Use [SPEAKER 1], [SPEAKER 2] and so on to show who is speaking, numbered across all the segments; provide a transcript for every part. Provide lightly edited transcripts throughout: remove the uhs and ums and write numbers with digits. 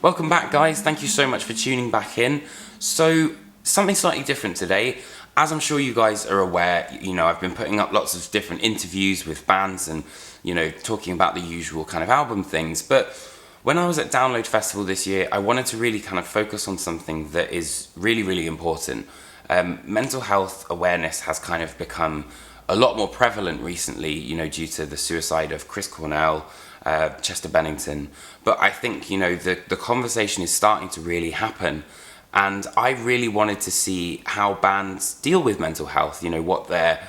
[SPEAKER 1] Welcome back, guys. Thank you so much for tuning back in. So, something slightly different today. As I'm sure you guys are aware, I've been putting up lots of different interviews with bands and, talking about the usual kind of album things. But when I was at Download Festival this year, I wanted to really kind of focus on something that is really, really important. Mental health awareness has kind of become a lot more prevalent recently, due to the suicide of Chris Cornell, Chester Bennington. But I think, the conversation is starting to really happen. And I really wanted to see how bands deal with mental health, what their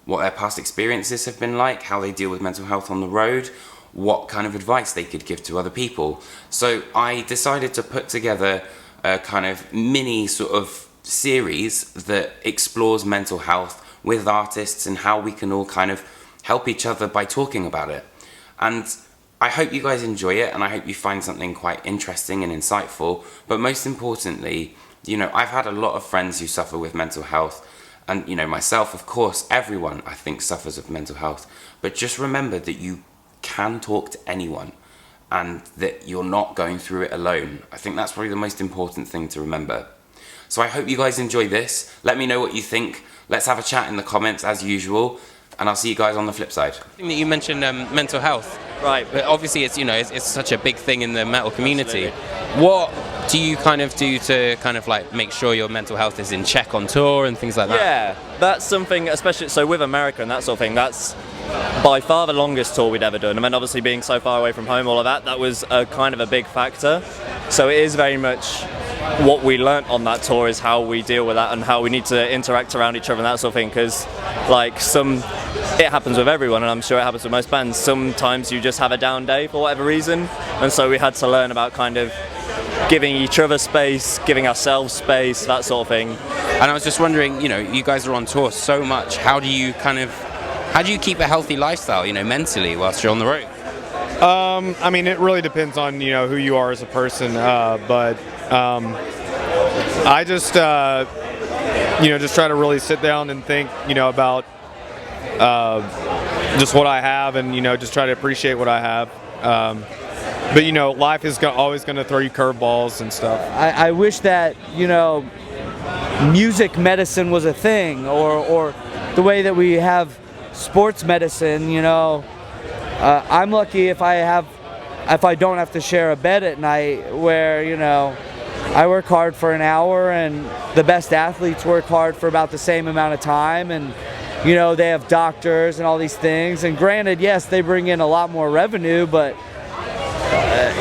[SPEAKER 1] past experiences have been like, how they deal with mental health on the road, what kind of advice they could give to other people. So I decided to put together a kind of mini sort of series that explores mental health with artists and how we can all kind of help each other by talking about it. And I hope you guys enjoy it, and I hope you find something quite interesting and insightful. But most importantly, I've had a lot of friends who suffer with mental health, and myself, of course, everyone I think suffers with mental health. But just remember that you can talk to anyone, and that you're not going through it alone. I think that's probably the most important thing to remember. So I hope you guys enjoy this. Let me know what you think. Let's have a chat in the comments as usual, and I'll see you guys on the flip side.
[SPEAKER 2] I think that you mentioned mental health.
[SPEAKER 1] Right.
[SPEAKER 2] But obviously it's such a big thing in the metal community.
[SPEAKER 1] Absolutely.
[SPEAKER 2] What do you kind of do to kind of like make sure your mental health is in check on tour and things like that?
[SPEAKER 3] Yeah, that's something, especially so with America and that sort of thing, that's by far the longest tour we'd ever done. I mean, obviously being so far away from home, all of that was a kind of a big factor. So it is very much what we learnt on that tour is how we deal with that and how we need to interact around each other and that sort of thing, because it happens with everyone, and I'm sure it happens with most bands. Sometimes you just have a down day for whatever reason, and so we had to learn about kind of giving each other space, giving ourselves space, that sort of thing.
[SPEAKER 2] And I was just wondering, you guys are on tour so much, how do you keep a healthy lifestyle, mentally whilst you're on the road?
[SPEAKER 4] I mean, it really depends on, who you are as a person, but I just try to really sit down and think, about just what I have, and, just try to appreciate what I have. But, life is always going to throw you curveballs and stuff.
[SPEAKER 5] I wish that, music medicine was a thing, or the way that we have sports medicine, I'm lucky if I don't have to share a bed at night, where, I work hard for an hour and the best athletes work hard for about the same amount of time, and they have doctors and all these things, and granted, yes, they bring in a lot more revenue, but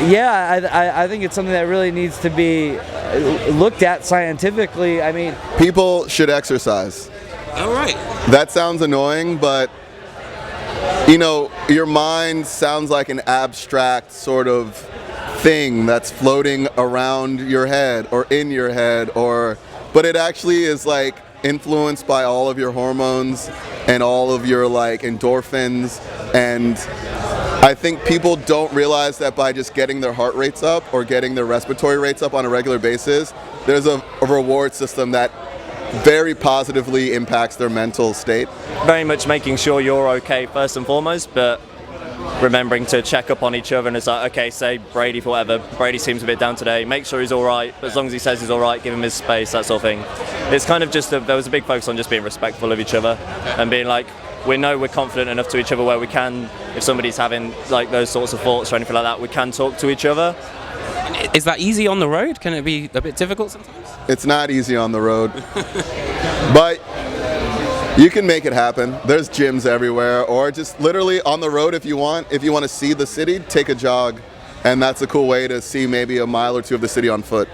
[SPEAKER 5] I think it's something that really needs to be looked at scientifically. I mean,
[SPEAKER 6] people should exercise.
[SPEAKER 2] All right.
[SPEAKER 6] That sounds annoying, but your mind sounds like an abstract sort of thing that's floating around your head or in your head, but it actually is like influenced by all of your hormones and all of your like endorphins, and I think people don't realize that by just getting their heart rates up or getting their respiratory rates up on a regular basis, there's a reward system that very positively impacts their mental state.
[SPEAKER 3] Very much making sure you're okay first and foremost, but remembering to check up on each other, and it's like, okay, say Brady for whatever, Brady seems a bit down today, make sure he's alright, but as long as he says he's alright, give him his space, that sort of thing. It's kind of just, there was a big focus on just being respectful of each other, and being like, we know we're confident enough to each other where we can, if somebody's having like those sorts of thoughts or anything like that, we can talk to each other.
[SPEAKER 2] Is that easy on the road? Can it be a bit difficult sometimes?
[SPEAKER 6] It's not easy on the road, but you can make it happen. There's gyms everywhere, or just literally on the road if you want to see the city, take a jog, and that's a cool way to see maybe a mile or two of the city on foot.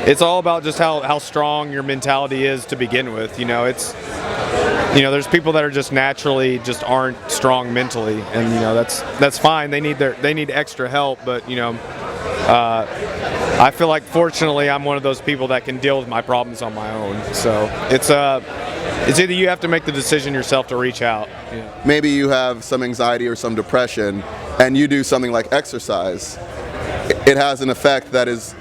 [SPEAKER 4] It's all about just how strong your mentality is to begin with. There's people that are just naturally just aren't strong mentally, and that's fine. They need extra help, but I feel like fortunately I'm one of those people that can deal with my problems on my own. So it's either you have to make the decision yourself to reach out.
[SPEAKER 6] Maybe you have some anxiety or some depression, and you do something like exercise. It has an effect that is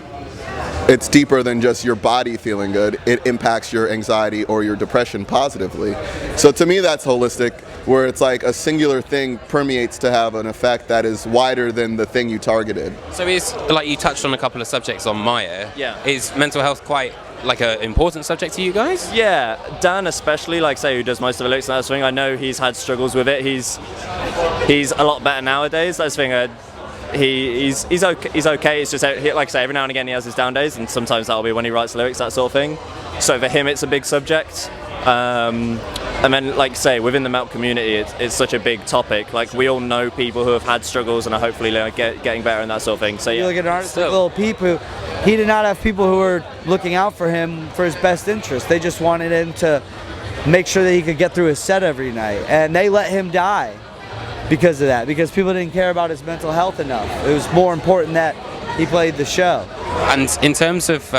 [SPEAKER 6] it's deeper than just your body feeling good. It impacts your anxiety or your depression positively. So to me, that's holistic, where it's like a singular thing permeates to have an effect that is wider than the thing you targeted.
[SPEAKER 2] So is, like you touched on a couple of subjects on Maya,
[SPEAKER 3] Yeah.
[SPEAKER 2] is mental health quite like an important subject to you guys?
[SPEAKER 3] Yeah, Dan especially, like say, who does most of the lyrics and that sort of thing. I know he's had struggles with it. He's a lot better nowadays. That's the thing. He's okay. He's okay. It's just like I say, every now and again he has his down days, and sometimes that'll be when he writes lyrics, that sort of thing. So for him, it's a big subject. And then, like say, within the MELP community, it's such a big topic. Like we all know people who have had struggles and are hopefully like, getting better and that sort of thing. So
[SPEAKER 5] You
[SPEAKER 3] yeah.
[SPEAKER 5] look at an artist like Lil Peep, who he did not have people who were looking out for him for his best interest. They just wanted him to make sure that he could get through his set every night, and they let him die because of that. Because people didn't care about his mental health enough. It was more important that he played the show.
[SPEAKER 2] And in terms of,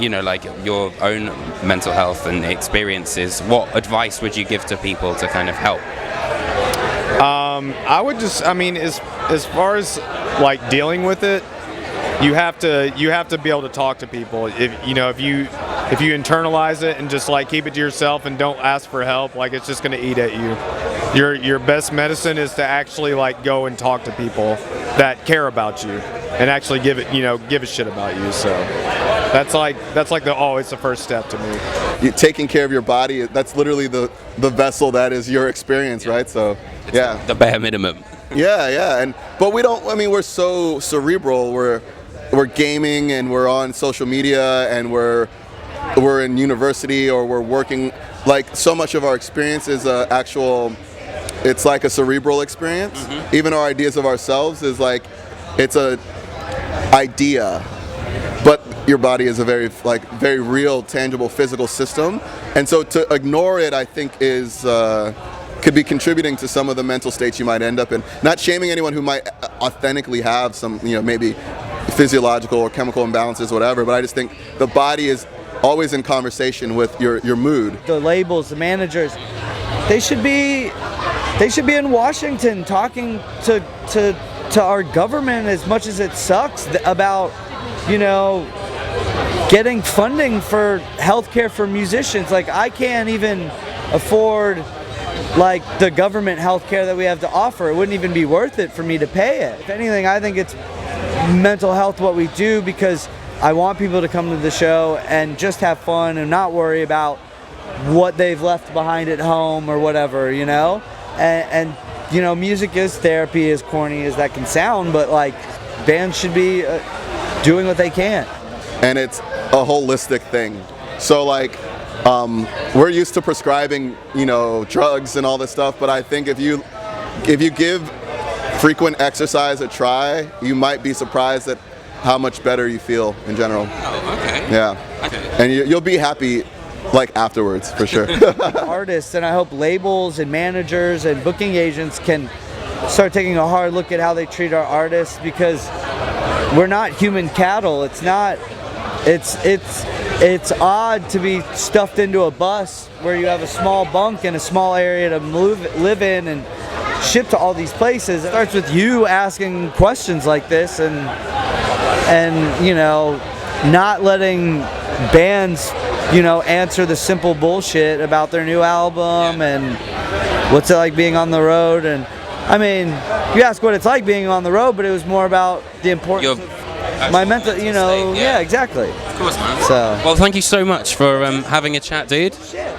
[SPEAKER 2] you know, like your own mental health and experiences, what advice would you give to people to kind of help?
[SPEAKER 4] I would just, I mean, as far as like dealing with it, you have to be able to talk to people. If you internalize it and just like keep it to yourself and don't ask for help, like it's just gonna eat at you. Your best medicine is to actually like go and talk to people that care about you and actually give a shit about you. So that's like it's the first step to me.
[SPEAKER 6] You taking care of your body, that's literally the vessel that is your experience, right? So yeah,
[SPEAKER 2] The bare minimum.
[SPEAKER 6] yeah. But we don't. I mean, we're so cerebral. We're gaming and we're on social media and we're in university or we're working. Like so much of our experience is it's like a cerebral experience. Mm-hmm. Even our ideas of ourselves is like, it's a idea, but your body is a very real, tangible, physical system. And so to ignore it, I think could be contributing to some of the mental states you might end up in. Not shaming anyone who might authentically have some, maybe physiological or chemical imbalances, whatever, but I just think the body is always in conversation with your mood.
[SPEAKER 5] The labels, the managers, they should be in Washington talking to our government, as much as it sucks, about getting funding for healthcare for musicians. Like I can't even afford like the government healthcare that we have to offer. It wouldn't even be worth it for me to pay it. If anything, I think it's mental health what we do, because I want people to come to the show and just have fun and not worry about what they've left behind at home or whatever, and music is therapy, as corny as that can sound, but like bands should be doing what they can.
[SPEAKER 6] And it's a holistic thing. So like we're used to prescribing drugs and all this stuff, but I think if you give frequent exercise a try, you might be surprised at how much better you feel in general.
[SPEAKER 2] Oh, okay.
[SPEAKER 6] Yeah.
[SPEAKER 2] Okay.
[SPEAKER 6] And you'll be happy like afterwards, for sure.
[SPEAKER 5] Artists, and I hope labels and managers and booking agents can start taking a hard look at how they treat our artists, because we're not human cattle. It's odd to be stuffed into a bus where you have a small bunk and a small area to live in and shipped to all these places. It starts with you asking questions like this and not letting bands answer the simple bullshit about their new album and what's it like being on the road. And I mean, you ask what it's like being on the road, but it was more about the importance of my mental, yeah, exactly.
[SPEAKER 2] Of course, man.
[SPEAKER 5] So
[SPEAKER 2] well, thank you so much for having a chat, dude.
[SPEAKER 5] shit.